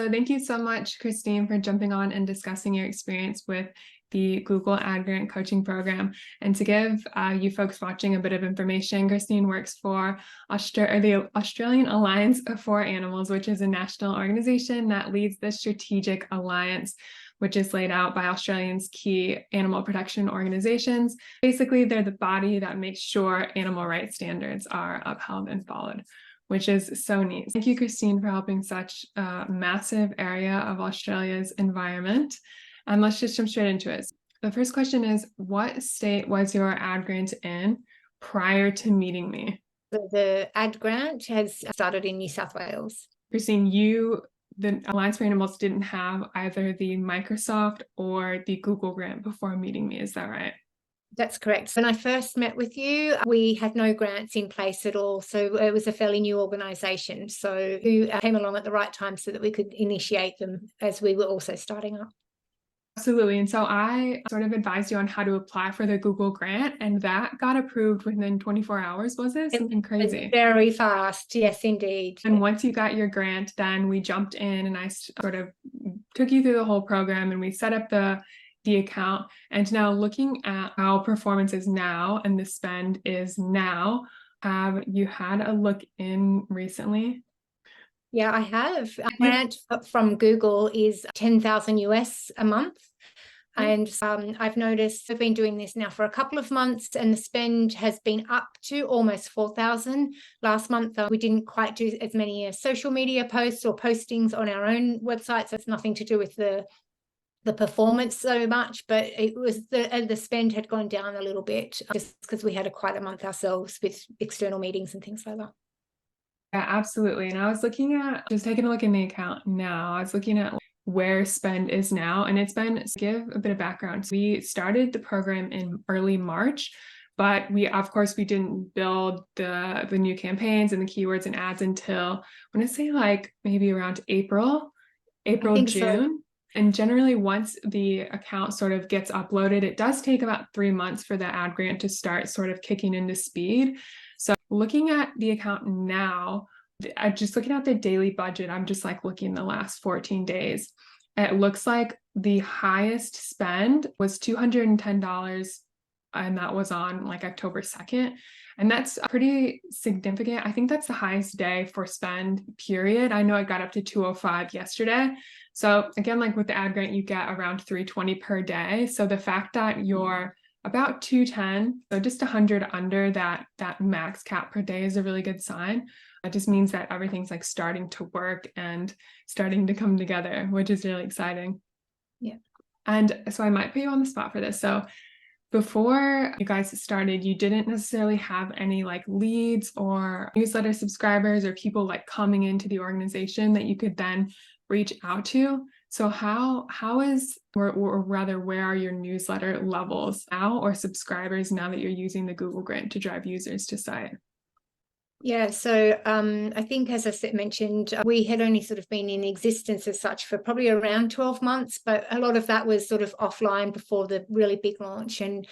So thank you so much, Christine, for jumping on and discussing your experience with the Google Ad Grant Coaching Program. And to give you folks watching a bit of information, Christine works for the Australian Alliance for Animals, which is a national organization that leads the Strategic Alliance, which is laid out by Australia's key animal protection organizations. Basically, they're the body that makes sure animal rights standards are upheld and followed, which is so neat. Thank you, Christine, for helping such a massive area of Australia's environment. And let's just jump straight into it. The first question is, what state was your ad grant in prior to meeting me? The ad grant has started in New South Wales. Christine, the Alliance for Animals didn't have either the Microsoft or the Google grant before meeting me, is that right? That's correct. When I first met with you, we had no grants in place at all. So it was a fairly new organisation. So you came along at the right time so that we could initiate them as we were also starting up. Absolutely. And so I sort of advised you on how to apply for the Google grant, and that got approved within 24 hours, was it? Something crazy. Very fast. Yes, indeed. And once you got your grant, then we jumped in and I sort of took you through the whole program and we set up the account. And now looking at how performance is now and the spend is now, have you had a look in recently? Yeah, I have. A grant from Google is 10,000 US a month. And I've noticed I've been doing this now for a couple of months and the spend has been up to almost 4,000. Last month, we didn't quite do as many social media posts or postings on our own website. So it's nothing to do with the performance so much, but it was the spend had gone down a little bit just because we had quite a month ourselves with external meetings and things like that. Yeah, absolutely. And I was looking at, just taking a look in the account now, I was looking at where spend is now, and it's been, to give a bit of background. So we started the program in early March, but we didn't build the new campaigns and the keywords and ads until, I want to say like maybe around April, June. So. And generally, once the account sort of gets uploaded, it does take about 3 months for the ad grant to start sort of kicking into speed. So looking at the account now, just looking at the daily budget, I'm just like looking the last 14 days. It looks like the highest spend was $210, and that was on like October 2nd. And that's pretty significant. I think that's the highest day for spend, period. I know it got up to 205 yesterday. So again, like with the ad grant, you get around 320 per day. So the fact that you're about 210, so just 100 under that max cap per day is a really good sign. It just means that everything's like starting to work and starting to come together, which is really exciting. Yeah. And so I might put you on the spot for this. So before you guys started, you didn't necessarily have any like leads or newsletter subscribers or people like coming into the organization that you could then reach out to. So how is, or rather, where are your newsletter levels now, or subscribers now that you're using the Google grant to drive users to site? Yeah, so I think, as I mentioned, we had only sort of been in existence as such for probably around 12 months, but a lot of that was sort of offline before the really big launch. And,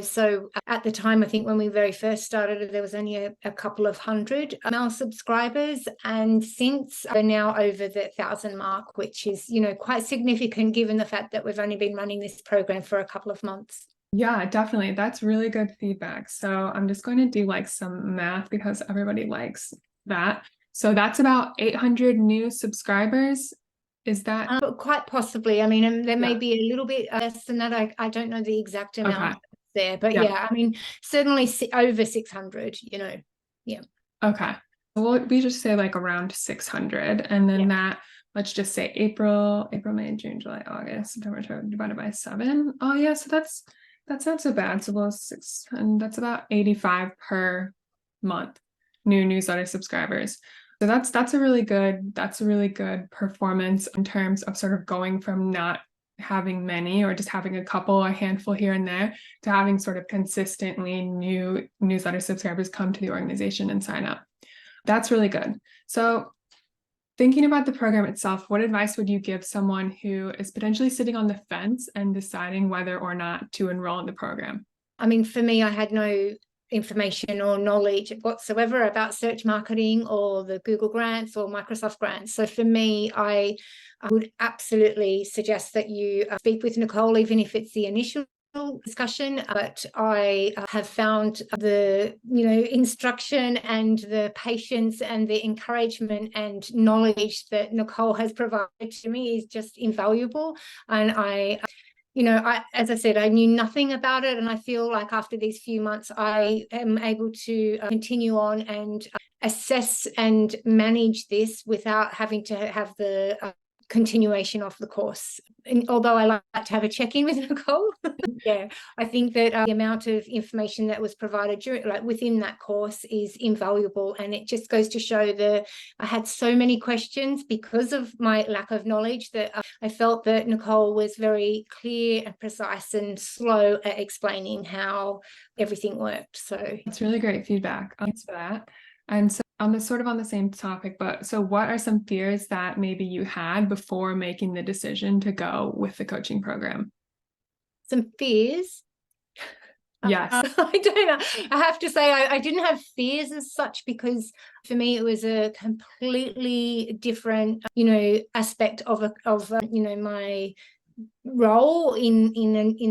so at the time, I think when we very first started, there was only a couple of hundred email subscribers. And since we're now over the 1,000 mark, which is, quite significant given the fact that we've only been running this program for a couple of months. Yeah, definitely. That's really good feedback. So I'm just going to do like some math because everybody likes that. So that's about 800 new subscribers. Is that? Quite possibly. I mean, there may be a little bit less than that. I don't know the exact amount there, but yeah, I mean, certainly over 600, yeah. Okay. Well, we just say like around 600, and then that, let's just say April, May, June, July, August, September, October, divided by 7. Oh yeah, so that's not so bad. So well, 6, and that's about 85 per month new newsletter subscribers. So that's a really good performance in terms of sort of going from not having many or just having a couple, a handful here and there, to having sort of consistently new newsletter subscribers come to the organization and sign up. That's really good. So thinking about the program itself, what advice would you give someone who is potentially sitting on the fence and deciding whether or not to enroll in the program? I mean, for me, I had no information or knowledge whatsoever about search marketing or the Google grants or Microsoft grants. So for me, I would absolutely suggest that you speak with Nicole, even if it's the initial discussion. But I have found the instruction and the patience and the encouragement and knowledge that Nicole has provided to me is just invaluable. And as I said, I knew nothing about it, and I feel like after these few months, I am able to continue on and assess and manage this without having to have the continuation of the course. And although I like to have a check-in with Nicole, yeah, I think that the amount of information that was provided within that course is invaluable, and it just goes to show I had so many questions because of my lack of knowledge that I felt that Nicole was very clear and precise and slow at explaining how everything worked. So that's really great feedback. Thanks for that. And so on the same topic, but so what are some fears that maybe you had before making the decision to go with the coaching program? Some fears? Yes. I don't know. I have to say I didn't have fears as such, because for me it was a completely different, aspect of my role in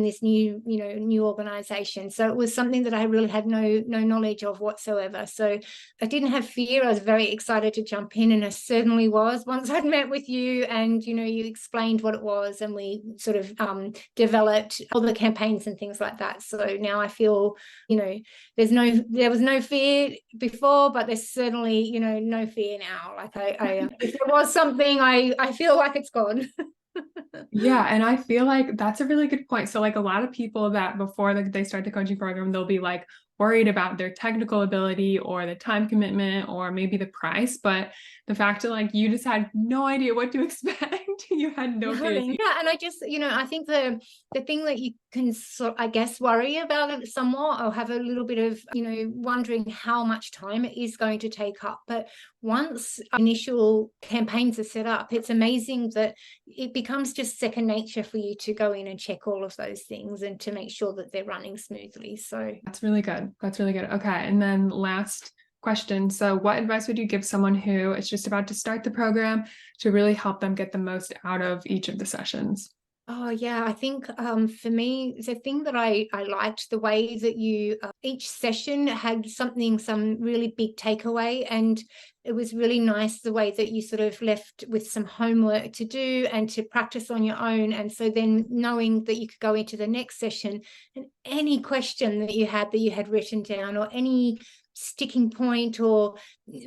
this new organization. So it was something that I really had no knowledge of whatsoever. So I didn't have fear. I was very excited to jump in, and I certainly was once I'd met with you and you explained what it was, and we sort of developed all the campaigns and things like that. So now I feel there was no fear before, but there's certainly no fear now. Like I if there was something, I feel like it's gone. Yeah, and I feel like that's a really good point. So like a lot of people that before they start the coaching program, they'll be like worried about their technical ability or the time commitment or maybe the price, but the fact that like you just had no idea what to expect, you had no fear. Yeah, and I just I think the thing that you can I guess worry about it somewhat, or have a little bit of wondering how much time it is going to take up. But once initial campaigns are set up, it's amazing that it becomes just second nature for you to go in and check all of those things and to make sure that they're running smoothly. So that's really good. Okay, and then last question. So what advice would you give someone who is just about to start the program to really help them get the most out of each of the sessions? Oh, yeah, I think for me, the thing that I liked, the way that you each session had some really big takeaway, and it was really nice the way that you sort of left with some homework to do and to practice on your own. And so then knowing that you could go into the next session and any question that you had written down, or any sticking point, or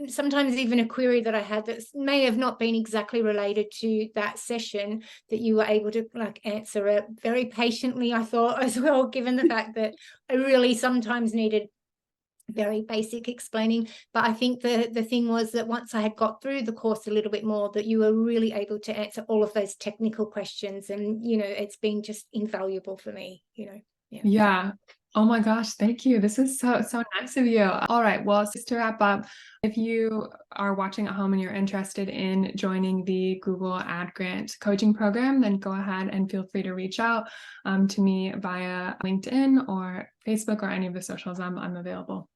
sometimes even a query that I had that may have not been exactly related to that session, that you were able to answer it very patiently, I thought, as well, given the fact that I really sometimes needed very basic explaining. But I think the thing was that once I had got through the course a little bit more, that you were really able to answer all of those technical questions, and it's been just invaluable for me. Yeah. Oh my gosh, thank you. This is so nice of you. All right, well, just to wrap up, if you are watching at home and you're interested in joining the Google Ad Grant coaching program, then go ahead and feel free to reach out to me via LinkedIn or Facebook or any of the socials. I'm available.